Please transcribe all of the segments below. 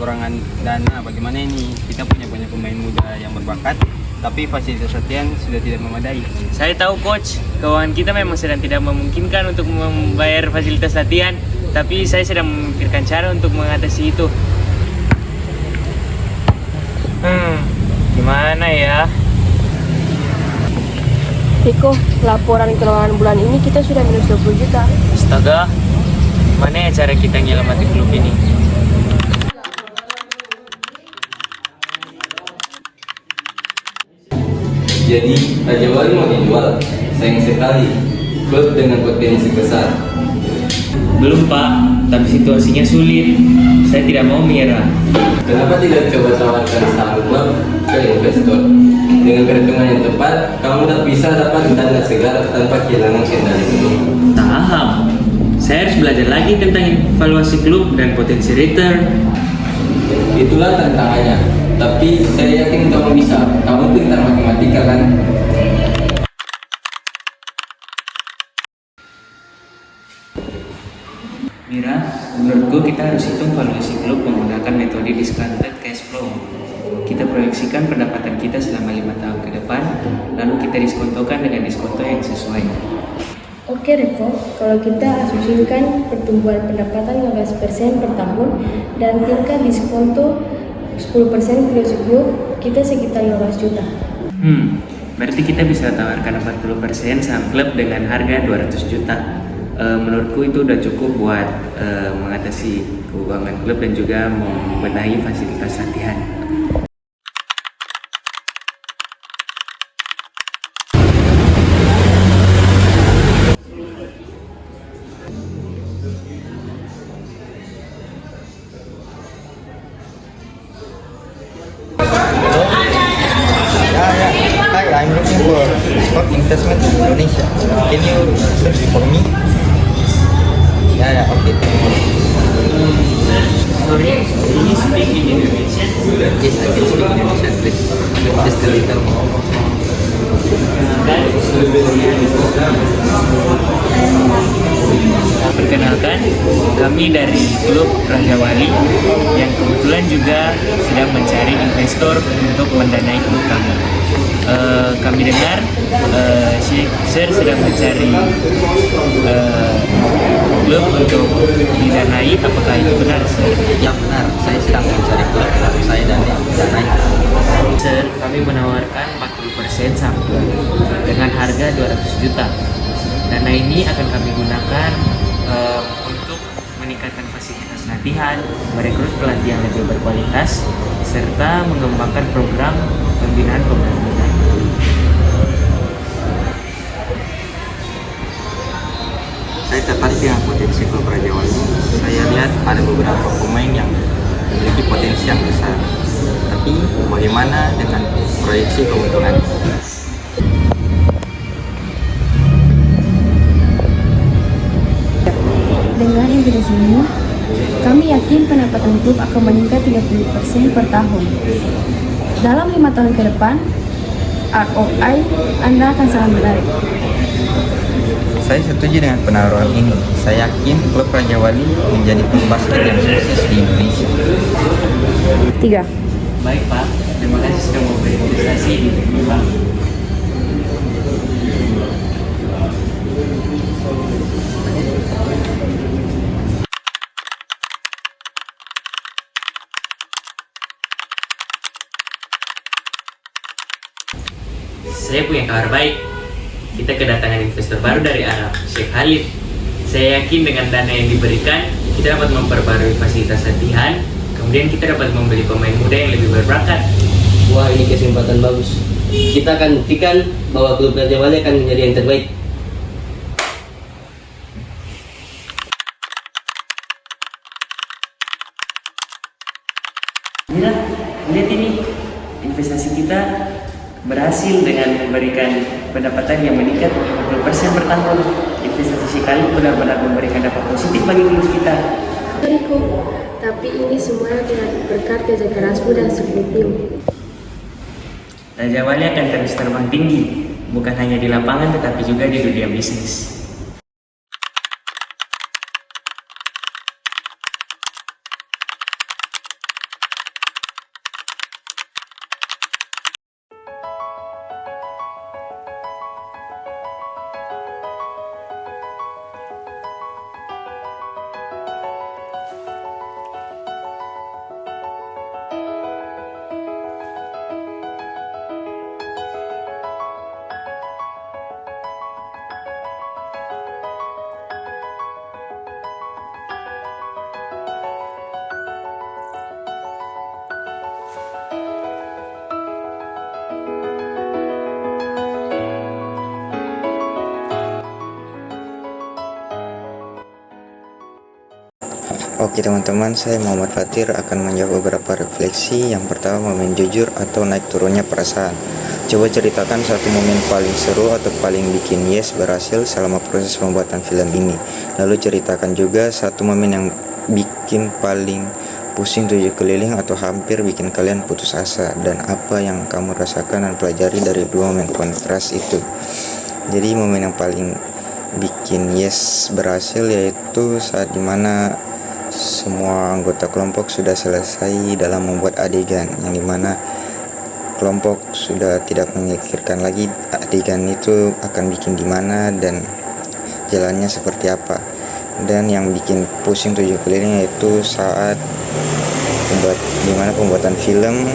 kekurangan dana. Bagaimana ini? Kita punya banyak pemain muda yang berbakat, tapi fasilitas latihan sudah tidak memadai. Saya tahu coach, keuangan kita memang sedang tidak memungkinkan untuk membayar fasilitas latihan, tapi saya sedang memikirkan cara untuk mengatasi itu. Gimana ya? Riko, laporan keuangan bulan ini kita sudah minus 20 juta. Astaga, mana ya cara kita nyelamati klub ini? Jadi Raja Wali mau dijual? Sayang sekali, klub dengan potensi besar. Belum Pak, tapi situasinya sulit. Saya tidak mau menyerah. Kenapa tidak coba tawarkan saham klub ke investor? Dengan perhitungan yang tepat, kamu tak bisa dapat dana segar tanpa kehilangan kendali penuh. Paham. Saya harus belajar lagi tentang evaluasi klub dan potensi return. Itulah tantangannya. Tapi saya yakin kamu bisa. Kamu pintar matematika kan? Mira, menurutku kita harus hitung valuasi klub menggunakan metode discounted cash flow. Kita proyeksikan pendapatan kita selama 5 tahun ke depan, lalu kita diskontokan dengan diskonto yang sesuai. Oke Riko, kalau kita asumsikan pertumbuhan pendapatan 15% per tahun dan tingkat diskonto 10% filosofi klub, kita sekitar 15 juta. Berarti kita bisa tawarkan 40% saham klub dengan harga 200 juta. Menurutku itu udah cukup buat mengatasi keuangan klub dan juga membenahi fasilitas latihan. Hi, I'm looking for stock investment in Indonesia. Can you search for me? Okay. Sorry, can you speak in Indonesian? Yes, I can speak Indonesian, please. Just a little. Perkenalkan, kami dari klub Raja Wali yang kebetulan juga sedang mencari investor untuk mendanai klub kami. Kami dengar Sir sedang mencari klub untuk didanai. Apakah itu benar, Sir? Ya benar, saya sedang mencari klub saya dan danai. Sir, kami menawarkan 40% saham klub dengan harga 200 juta. Dana ini akan kami gunakan untuk meningkatkan fasilitas latihan, merekrut pelatih yang lebih berkualitas, serta mengembangkan program pembinaan pemain muda. Saya tertarik dengan potensi klub Raja Wali. Saya lihat ada beberapa pemain yang memiliki potensi yang besar. Tapi bagaimana dengan proyeksi keuntungan? Dengan investasi ini, kami yakin pendapatan klub akan meningkat 30% per tahun. Dalam 5 tahun ke depan, ROI Anda akan sangat menarik. Saya setuju dengan penawaran ini. Saya yakin klub Raja Wali menjadi klub basket yang sukses di Indonesia. 3. Baik Pak, terima kasih sudah mau berinvestasi di klub Pak. Saya punya kabar baik. Kita kedatangan investor baru dari Arab, Sheikh Khalid. Saya yakin dengan dana yang diberikan, kita dapat memperbarui fasilitas latihan, kemudian kita dapat membeli pemain muda yang lebih berbakat. Wah, ini kesempatan bagus. Kita akan buktikan bahwa klub Raja Wali akan menjadi yang terbaik. Lihat ini, investasi kita berhasil dengan memberikan pendapatan yang meningkat 50% per tahun. Investasi sekali benar-benar memberikan dampak positif bagi klub kita. Riko, tapi ini semua berkat kerja kerasmu dan support tim. Raja Wali akan terus terbang tinggi, bukan hanya di lapangan tetapi juga di dunia bisnis. Oke teman-teman, saya Muhammad Fatir akan menjawab beberapa refleksi. Yang pertama, momen jujur atau naik turunnya perasaan. Coba ceritakan satu momen paling seru atau paling bikin yes berhasil selama proses pembuatan film ini. Lalu ceritakan juga satu momen yang bikin paling pusing tujuh keliling atau hampir bikin kalian putus asa, dan apa yang kamu rasakan dan pelajari dari dua momen kontras itu. Jadi momen yang paling bikin yes berhasil yaitu saat dimana semua anggota kelompok sudah selesai dalam membuat adegan, yang dimana kelompok sudah tidak memikirkan lagi adegan itu akan bikin dimana dan jalannya seperti apa. Dan yang bikin pusing tujuh keliling yaitu saat dimana pembuatan film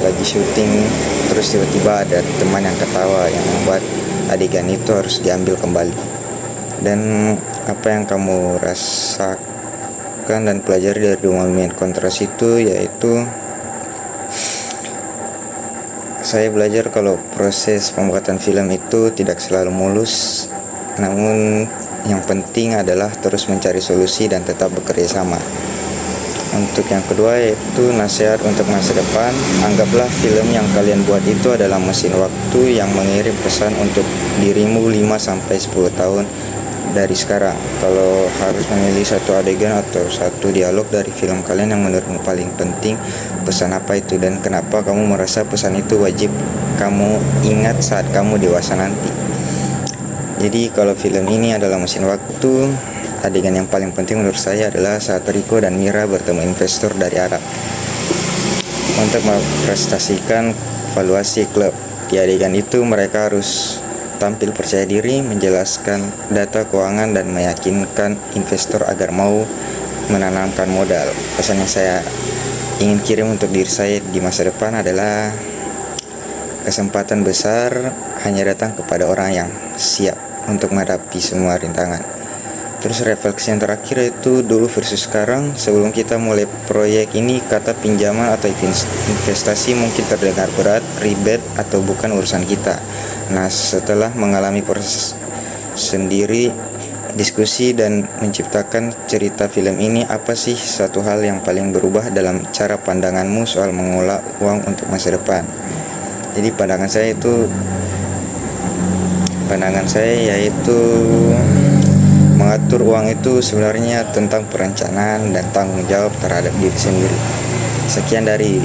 lagi syuting, terus tiba-tiba ada teman yang ketawa yang membuat adegan itu harus diambil kembali. Dan apa yang kamu rasakan dan pelajari dari dua momen kontras itu yaitu saya belajar kalau proses pembuatan film itu tidak selalu mulus, namun yang penting adalah terus mencari solusi dan tetap bekerja sama. Untuk yang kedua yaitu nasihat untuk masa depan. Anggaplah film yang kalian buat itu adalah mesin waktu yang mengirim pesan untuk dirimu 5-10 tahun dari sekarang. Kalau harus memilih satu adegan atau satu dialog dari film kalian yang menurutmu paling penting, pesan apa itu dan kenapa kamu merasa pesan itu wajib kamu ingat saat kamu dewasa nanti? Jadi kalau film ini adalah mesin waktu, adegan yang paling penting menurut saya adalah saat Rico dan Mira bertemu investor dari Arab untuk mempresentasikan valuasi klub. Di adegan itu mereka harus tampil percaya diri, menjelaskan data keuangan dan meyakinkan investor agar mau menanamkan modal. Pesan yang saya ingin kirim untuk diri saya di masa depan adalah kesempatan besar hanya datang kepada orang yang siap untuk menghadapi semua rintangan. Terus refleksi yang terakhir itu dulu versus sekarang. Sebelum kita mulai proyek ini, kata pinjaman atau investasi mungkin terdengar berat, ribet, atau bukan urusan kita. Nah, setelah mengalami proses sendiri, diskusi dan menciptakan cerita film ini, apa sih satu hal yang paling berubah dalam cara pandanganmu soal mengelola uang untuk masa depan? Jadi pandangan saya yaitu mengatur uang itu sebenarnya tentang perencanaan dan tanggung jawab terhadap diri sendiri. Sekian dari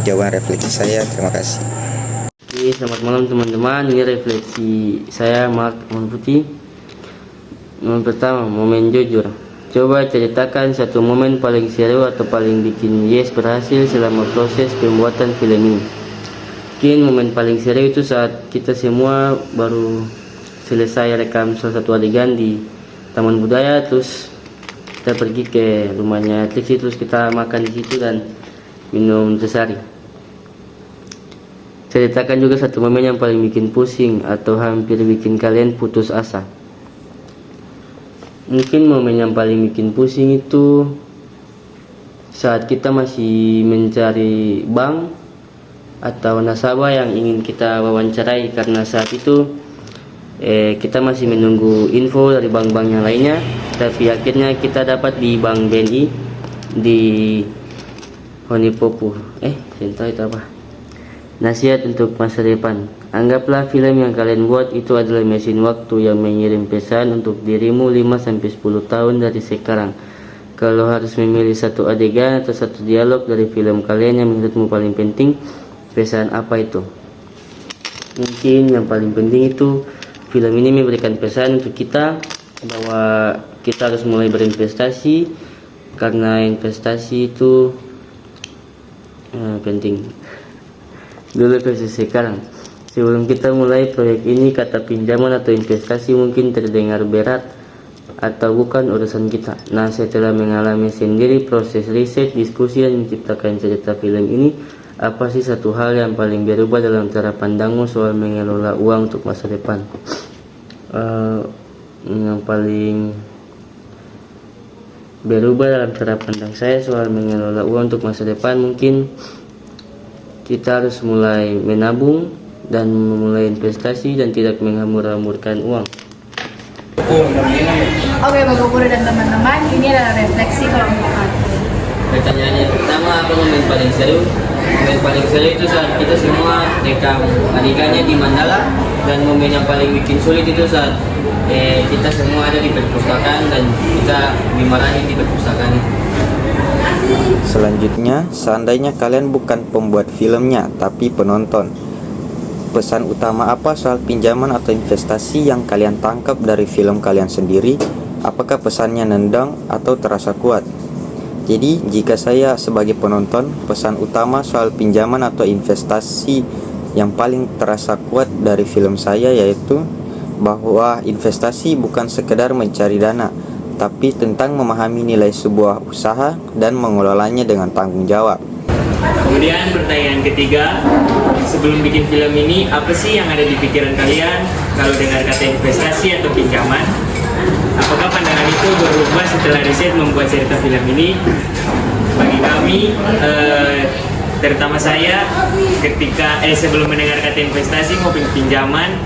jawaban refleksi saya, terima kasih. Oke, selamat malam teman-teman. Ini refleksi saya, Mark Putih. Momen pertama, momen jujur. Coba ceritakan satu momen paling seru atau paling bikin yes berhasil selama proses pembuatan film ini. Mungkin momen paling seru itu saat kita semua baru selesai rekam salah satu adegan di Taman Budaya, terus kita pergi ke rumahnya Trixie, terus kita makan di situ dan minum teh sari. Ceritakan juga satu momen yang paling bikin pusing atau hampir bikin kalian putus asa. Mungkin momen yang paling bikin pusing itu saat kita masih mencari bank atau nasabah yang ingin kita wawancarai, karena saat itu kita masih menunggu info dari bank-bank yang lainnya, tapi akhirnya kita dapat di Bank BNI di Honipopu. Entah itu apa. Nasihat untuk masa depan. Anggaplah film yang kalian buat itu adalah mesin waktu yang mengirim pesan untuk dirimu 5-10 tahun dari sekarang. Kalau harus memilih satu adegan atau satu dialog dari film kalian yang menurutmu paling penting, pesan apa itu? Mungkin yang paling penting itu film ini memberikan pesan untuk kita bahwa kita harus mulai berinvestasi, karena investasi itu penting. Dulu versus sekarang. Sebelum kita mulai proyek ini, kata pinjaman atau investasi mungkin terdengar berat atau bukan urusan kita. Nah, setelah mengalami sendiri proses riset, diskusi, dan menciptakan cerita film ini, apa sih satu hal yang paling berubah dalam cara pandangmu soal mengelola uang untuk masa depan? Yang paling berubah dalam cara pandang saya soal mengelola uang untuk masa depan, mungkin kita harus mulai menabung dan memulai investasi dan tidak menghambur-hamburkan uang. Oke, Bapak Guru dan teman-teman, ini adalah refleksi kelompok pertanyaannya pertama, apa momen paling seru? Momen paling seru itu saat kita semua rekam adegannya di Mandala, dan momen yang paling bikin sulit itu saat kita semua ada di perpustakaan dan kita dimarahin di perpustakaan itu. Selanjutnya, seandainya kalian bukan pembuat filmnya tapi penonton, pesan utama apa soal pinjaman atau investasi yang kalian tangkap dari film kalian sendiri? Apakah pesannya nendang atau terasa kuat? Jadi, jika saya sebagai penonton, pesan utama soal pinjaman atau investasi yang paling terasa kuat dari film saya yaitu bahwa investasi bukan sekedar mencari dana, tapi tentang memahami nilai sebuah usaha dan mengelolanya dengan tanggung jawab. Kemudian pertanyaan ketiga, sebelum bikin film ini, apa sih yang ada di pikiran kalian kalau dengar kata investasi atau pinjaman? Apakah pandangan itu berubah setelah riset membuat cerita film ini? Bagi kami, terutama saya, ketika sebelum mendengar kata investasi maupun pinjaman,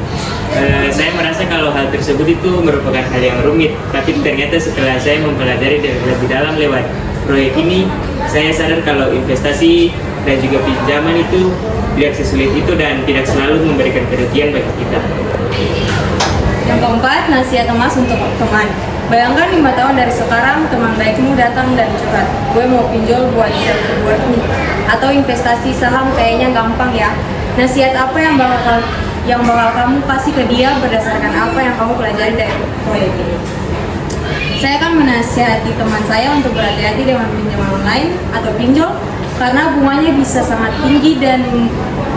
saya merasa kalau hal tersebut itu merupakan hal yang rumit. Tapi ternyata setelah saya mempelajari lebih dalam lewat proyek ini, saya sadar kalau investasi dan juga pinjaman itu tidak sesulit itu dan tidak selalu memberikan kerugian bagi kita. Yang keempat, nasihat emas untuk teman. Bayangkan 5 tahun dari sekarang, teman baikmu datang dan curhat, gue mau pinjol buat self-reward ini, atau investasi saham kayaknya gampang ya. Nasihat apa yang bakal kamu kasih ke dia berdasarkan apa yang kamu pelajari dari proyek ini? Saya akan menasihati teman saya untuk berhati-hati dengan pinjaman online atau pinjol, karena bunganya bisa sangat tinggi dan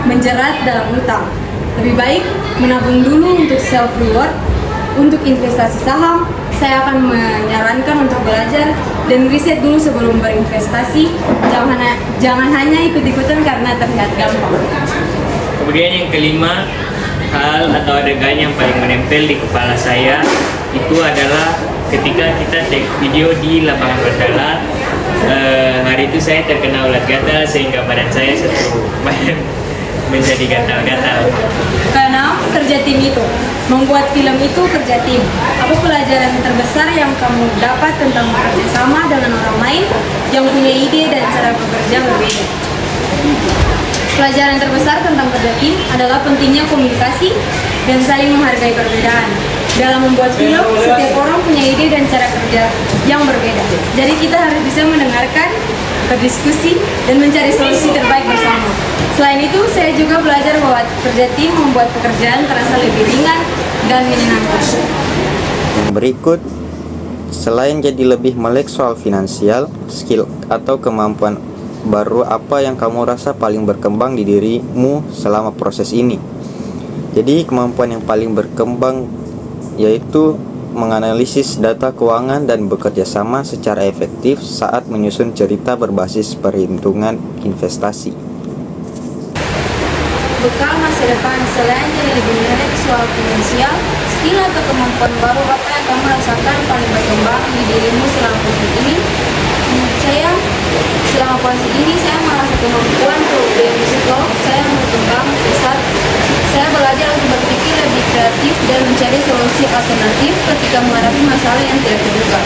menjerat dalam utang. Lebih baik menabung dulu untuk self-reward. Untuk investasi saham, saya akan menyarankan untuk belajar dan riset dulu sebelum berinvestasi. Jangan hanya ikut-ikutan karena terlihat gampang. Kemudian yang kelima, hal atau adegan yang paling menempel di kepala saya itu adalah ketika kita take video di lapangan Mandala. Hari itu saya terkena ulat gatal sehingga badan saya satu badan menjadi gatal-gatal. Karena kerja tim itu, membuat film itu kerja tim. Apa pelajaran terbesar yang kamu dapat tentang bekerja sama dengan orang lain yang punya ide dan cara bekerja berbeda? Pelajaran terbesar tentang kerja tim adalah pentingnya komunikasi dan saling menghargai perbedaan. Dalam membuat film, setiap orang punya ide dan cara kerja yang berbeda. Jadi kita harus bisa mendengarkan, berdiskusi, dan mencari solusi terbaik bersama. Selain itu, saya juga belajar bahwa kerja tim membuat pekerjaan terasa lebih ringan dan menyenangkan. Yang berikut, selain jadi lebih melek soal finansial, skill atau kemampuan baru apa yang kamu rasa paling berkembang di dirimu selama proses ini? Jadi kemampuan yang paling berkembang yaitu menganalisis data keuangan dan bekerja sama secara efektif saat menyusun cerita berbasis perhitungan investasi. Bekal masa depan, selain jadi lebih menarik soal finansial, skill atau kemampuan baru apa yang kamu rasakan paling berkembang di dirimu selama proses ini? Menurut saya, selama proses ini saya merasa kemampuan problem solve saya berkembang besar. Saya belajar untuk berpikir lebih kreatif dan mencari solusi alternatif ketika menghadapi masalah yang tidak terduga.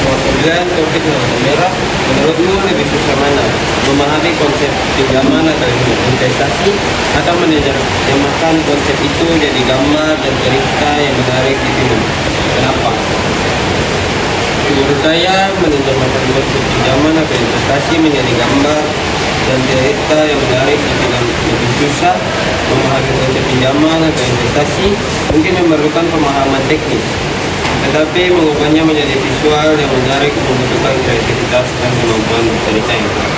Kemudian topik yang merah, menurutmu lebih susah mana? Memahami konsep pinjaman atau investasi, atau menerjemahkan konsep itu jadi gambar dan cerita yang menarik di film? Kenapa? Menurut saya, menerjemahkan konsep pinjaman atau investasi menjadi gambar dan cerita yang menarik di film lebih susah. Memahami konsep pinjaman atau investasi mungkin memerlukan pemahaman teknis, tetapi mengubahnya menjadi visual yang menarik membutuhkan kreativitas dan kemampuan bercerita yang kuat.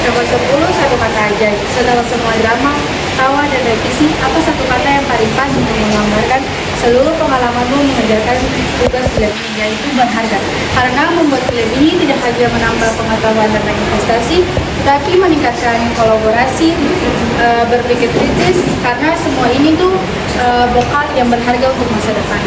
Nomor 10, satu kata aja. Setelah semua drama, tawa, dan revisi, apa satu kata yang paling pas untuk menggambarkan seluruh pengalamanmu mengerjakan tugas film ini, yaitu berharga. Karena membuat film ini tidak hanya menambah pengetahuan tentang investasi, tapi meningkatkan kolaborasi, berpikir kritis, karena semua ini tuh bekal yang berharga untuk masa depan.